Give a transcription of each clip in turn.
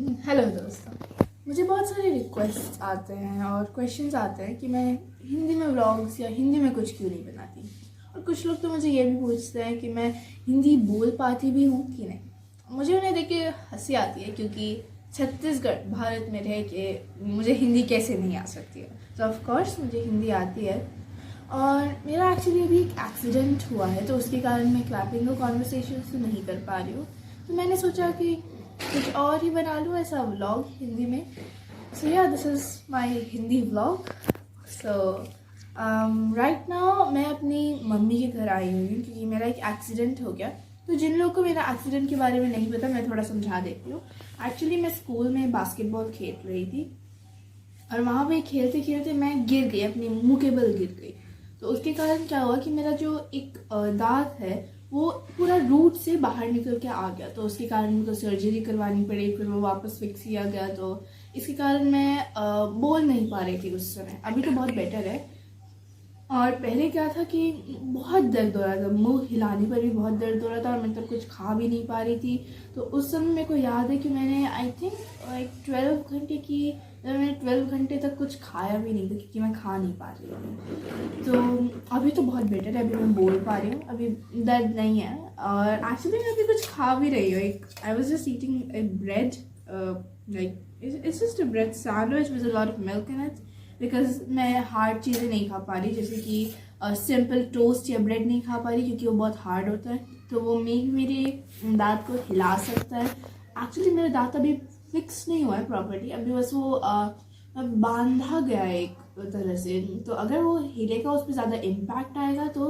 Hello दोस्तों। मुझे बहुत सारे रिक्वेस्ट आते हैं और क्वेश्चंस आते हैं कि मैं हिंदी में व्लॉग्स या हिंदी में कुछ क्यों नहीं बनाती। और कुछ लोग तो मुझे ये भी पूछते हैं कि मैं हिंदी बोल पाती भी हूँ कि नहीं। मुझे उन्हें देख के हंसी आती है क्योंकि छत्तीसगढ़ भारत में रह के मुझे हिंदी कैसे नहीं आ सकती है। तो ऑफकोर्स मुझे हिंदी आती है। और मेरा एक्चुअली अभी एक एक्सीडेंट हुआ है तो उसके कारण मैं क्लैपिंग और कॉन्वर्सेशन तो नहीं कर पा रही हूँ। तो मैंने सोचा कि कुछ और ही बना लूँ ऐसा व्लॉग हिंदी में। सो yeah this is my Hindi vlog. So right now मैं अपनी मम्मी के घर आई हुई हूँ क्योंकि मेरा एक एक्सीडेंट हो गया। तो जिन लोगों को मेरा एक्सीडेंट के बारे में नहीं पता मैं थोड़ा समझा देती हूँ। एक्चुअली मैं स्कूल में बास्केटबॉल खेल रही थी और वहाँ पे खेलते खेलते मैं गिर गई, अपने मुंह के बल गिर गई। तो उसके कारण क्या हुआ कि मेरा जो एक दांत है वो पूरा रूट से बाहर निकल के आ गया। तो उसके कारण मुझे सर्जरी करवानी पड़ी, फिर वो वापस फिक्स किया गया। तो इसके कारण मैं बोल नहीं पा रही थी उस समय। अभी तो बहुत बेटर है। और पहले क्या था कि बहुत दर्द हो रहा था, मुंह हिलाने पर भी बहुत दर्द हो रहा था और मैं तब कुछ खा भी नहीं पा रही थी। तो उस समय मेरे को याद है कि मैंने आई थिंक एक 12 घंटे तक कुछ खाया भी नहीं था क्योंकि मैं खा नहीं पा रही थी। तो अभी तो बहुत बेटर है, अभी मैं बोल पा रही हूँ, अभी दर्द नहीं है। और एक्चुअली मैं अभी कुछ खा भी रही हूँ। एक I was just eating A bread, like it's just a bread sandwich with a lot of milk in it. Because मैं हार्ड चीज़ें नहीं खा पा रही, जैसे कि सिंपल टोस्ट या ब्रेड नहीं खा पा रही क्योंकि वो बहुत हार्ड होता है। तो वो मेरे दांत को हिला सकता है। एक्चुअली मेरा दांत अभी फिक्स नहीं हुआ है प्रॉपर्ली, अभी बस वो बांधा गया है एक तरह से। तो अगर वो हिलेगा, उस पर ज़्यादा इम्पैक्ट आएगा तो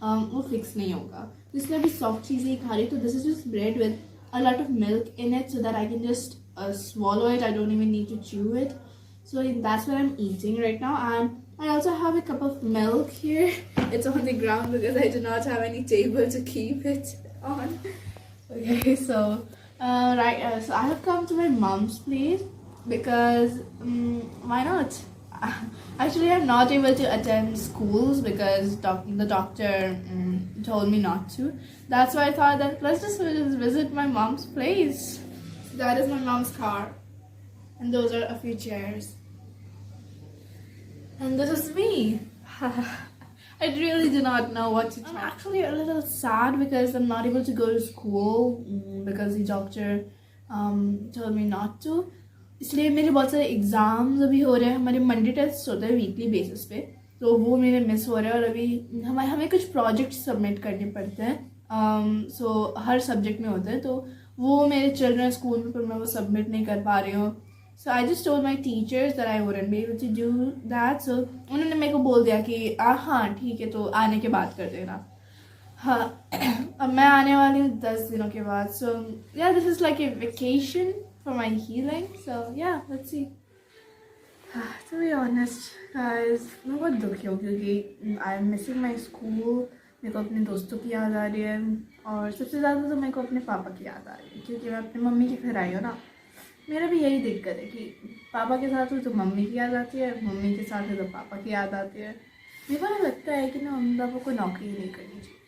वो फिक्स नहीं होगा। तो इसलिए अभी सॉफ्ट चीज़ें ही खा रही। तो this is just bread with a lot of milk in it so that I can just swallow it. I don't even need to chew it. So that's what I'm eating right now. And I also have a cup of milk here. It's on the ground because I do not have any table to keep it on. Okay, so so I have come to my mom's place because why not? Actually, I'm not able to attend schools because the doctor told me not to. That's why I thought that let's just visit my mom's place. That is my mom's car, and those are a few chairs. And this is me. I really do not know what to do. I'm actually a little sad because I'm not able to go to school because the doctor told me not to. इसलिए मेरे बहुत सारे exams अभी हो रहे हैं। हमारे Monday test होते हैं वीकली बेसिस पे, तो वो मेरे मिस हो रहे हैं। और अभी हमें कुछ प्रोजेक्ट सबमिट करने पड़ते हैं। सो हर सब्जेक्ट में होते हैं, तो वो मेरे चल रहे हैं स्कूल में, पर मैं वो सबमिट नहीं कर पा रही हूँ। So I just told my teachers that I wouldn't be able to do that. So उन्होंने मेरे को बोल दिया कि हाँ ठीक है, तो आने के बाद कर देना। हाँ अब मैं आने वाली हूँ 10 दिनों के बाद। So yeah this is like a vacation for my healing. So yeah let's see. To be honest guys, मैं बहुत दुखी हूँ क्योंकि I am missing my school. मेरे को अपने दोस्तों की याद आ रही है और सबसे ज़्यादा तो मेरे को अपने पापा की याद आ रही है क्योंकि मैं अपनी मम्मी के घर आई हूँ ना। मेरा भी यही दिक्कत है कि पापा के साथ हूँ तो मम्मी की याद आती है, मम्मी के साथ है तो पापा की याद आती है। मेरे को लगता है कि ना मम्मी पापा को नौकरी ही नहीं करनी चाहिए,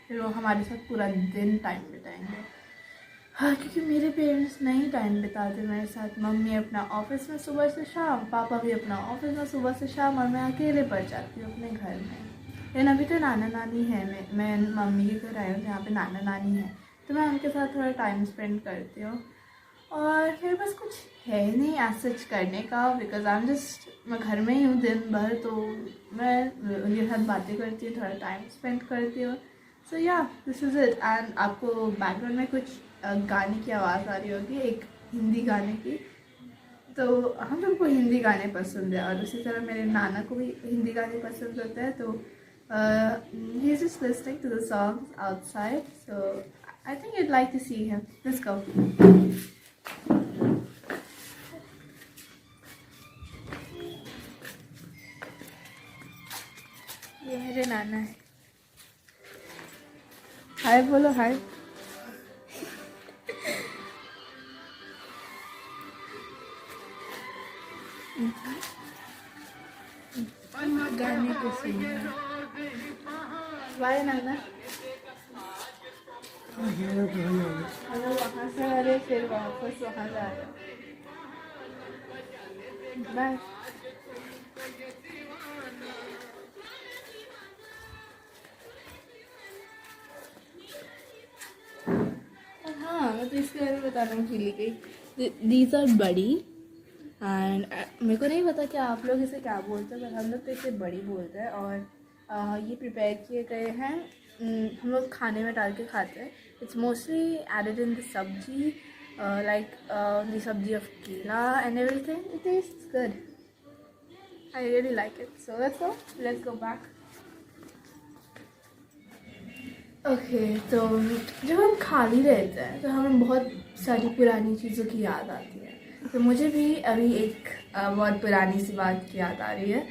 फिर वो हमारे साथ पूरा दिन टाइम बिताएंगे। हाँ, क्योंकि मेरे पेरेंट्स नहीं टाइम बिताते मेरे साथ। मम्मी अपना ऑफिस में सुबह से शाम, पापा भी अपना ऑफिस में सुबह से शाम, और मैं अकेले पड़ जाती हूँ अपने घर में। लेकिन अभी तो नाना नानी है, मैं मम्मी के घर आई हूँ जहाँ पे नाना नानी है, तो मैं उनके साथ थोड़ा टाइम स्पेंड करती हूँ। और मेरे पास कुछ है नहीं एज सच करने का, बिकॉज मैं घर में ही हूँ दिन भर, तो मैं उनके साथ बातें करती हूँ, थोड़ा टाइम स्पेंड करती हूँ। सो yeah this is it. And आपको बैकग्राउंड में कुछ गाने की आवाज़ आ रही होगी, एक हिंदी गाने की। तो हम सबको हिंदी गाने पसंद है और उसी तरह मेरे नाना को भी हिंदी गाने पसंद होते हैं। तो he is just listening to the songs outside, so I think you'd like to see him. Let's go. ये मेरे नाना है। हाय बोलो, हाय। गाने को सुनना। बाय नाना। हम लोग वहाँ से आ रहे, फिर वापस वहाँ जा रहे। बाय। हाँ, मैं तो इसके बारे में बताना भूल गई। दीज आर बड़ी एंड मेरे को नहीं पता कि आप लोग इसे क्या बोलते हैं, पर हम लोग तो इसे बड़ी बोलते हैं। और ये प्रिपेयर किए गए हैं, हम लोग खाने में डाल के खाते हैं। It's mostly added in the sabzi, like the sabzi of kela and everything. It tastes good, I really like it. So let's go back. Okay, तो जब हम खाली रहते हैं तो हमें बहुत सारी पुरानी चीज़ों की याद आती है। तो मुझे भी अभी एक बहुत पुरानी सी बात की याद आ रही है।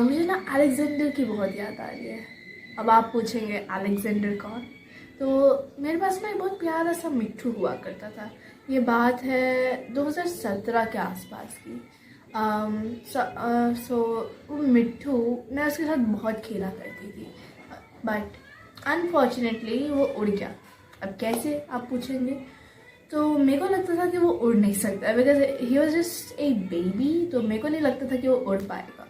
मुझे ना अलेक्जेंडर की बहुत याद आ रही है। अब आप पूछेंगे अलेक्जेंडर कौन? तो मेरे पास ना एक बहुत प्यारा सा मिट्ठू हुआ करता था। ये बात है 2017 के आसपास की। सो वो मिट्ठू, मैं उसके साथ बहुत खेला करती थी, बट अनफॉर्चुनेटली वो उड़ गया। अब कैसे, आप पूछेंगे? तो मेरे को लगता था कि वो उड़ नहीं सकता, because he was just a baby. तो मेरे को नहीं लगता था कि वो उड़ पाएगा।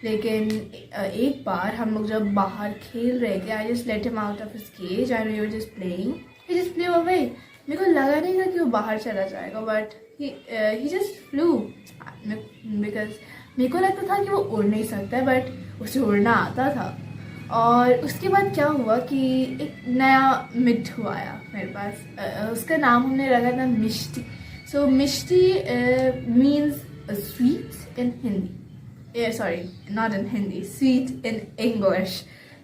लेकिन एक बार हम लोग जब बाहर खेल रहे थे, I just let him out of his cage and we were just playing, he just flew away. मेरे को लगा नहीं था कि वो बाहर चला जाएगा, but he just flu, because मेरे को लगता था कि वो उड़ नहीं सकता है, बट उसे उड़ना आता था। और उसके बाद क्या हुआ कि एक नया मिट्ठू आया मेरे पास। उसका नाम हमने रखा था Mishti. So Mishti means sweet in Hindi, sorry, not in Hindi, sweet in English.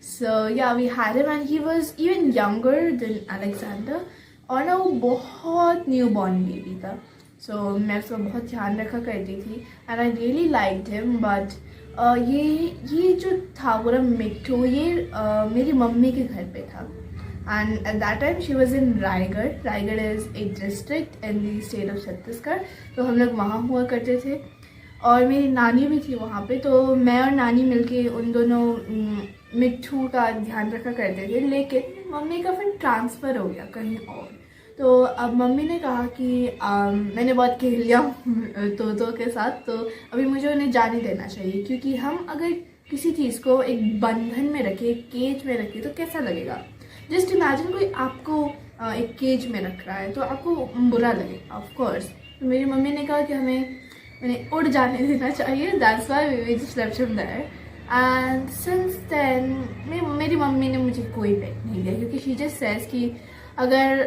So yeah, we had him and he was even younger than Alexander. और ना वो बहुत न्यू बॉर्न बेबी था। सो मैं उसका बहुत ध्यान रखा करती थी and I really liked him. But ये जो था पूरा मिट्ठू, ये मेरी मम्मी के घर पे था। And at that time she was in Raigarh. Raigarh is a district in the state of Chhattisgarh. तो हम लोग वहाँ हुआ करते थे और मेरी नानी भी थी वहाँ पे। तो मैं और नानी मिलके उन दोनों मिट्ठू का ध्यान रखा करते थे। लेकिन मम्मी का फिर ट्रांसफ़र हो गया कहीं और। तो अब मम्मी ने कहा कि मैंने बहुत खेल लिया तोतों के साथ, तो अभी मुझे उन्हें जाने देना चाहिए। क्योंकि हम अगर किसी चीज़ को एक बंधन में रखें, एक केज में रखें, तो कैसा लगेगा? जस्ट इमेजिन कोई आपको एक केज में रख रहा है तो आपको बुरा लगेगा, ऑफ कोर्स। तो मेरी मम्मी ने कहा कि उन्हें उड़ जाने देना चाहिए। That's why we just left him there. And since then मेरी मम्मी ने मुझे कोई पेट नहीं दिया, क्योंकि शी जस्ट सेज कि अगर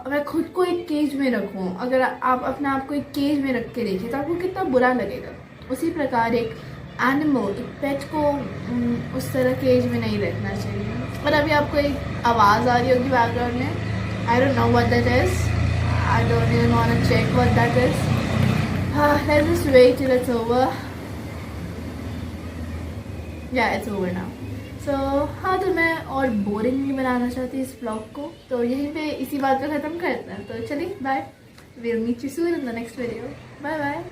मैं खुद को एक केज में रखूं, अगर आप अपने आप को एक केज में रख के देखिए तो आपको कितना बुरा लगेगा। उसी प्रकार एक एनिमल, एक पेट को उस तरह केज में नहीं रखना चाहिए। और अभी आपको एक आवाज़ आ रही होगी बैकग्राउंड में। I don't know what that is, I don't even want to check what that is. Let's just wait till it's over. Yeah, it's over now. So हाँ, तो मैं और बोरिंग नहीं बनाना चाहती इस व्लॉग को, तो यहीं पे इसी बात को ख़त्म करते हैं। तो चलिए bye, we'll meet you soon in the next video. Bye bye.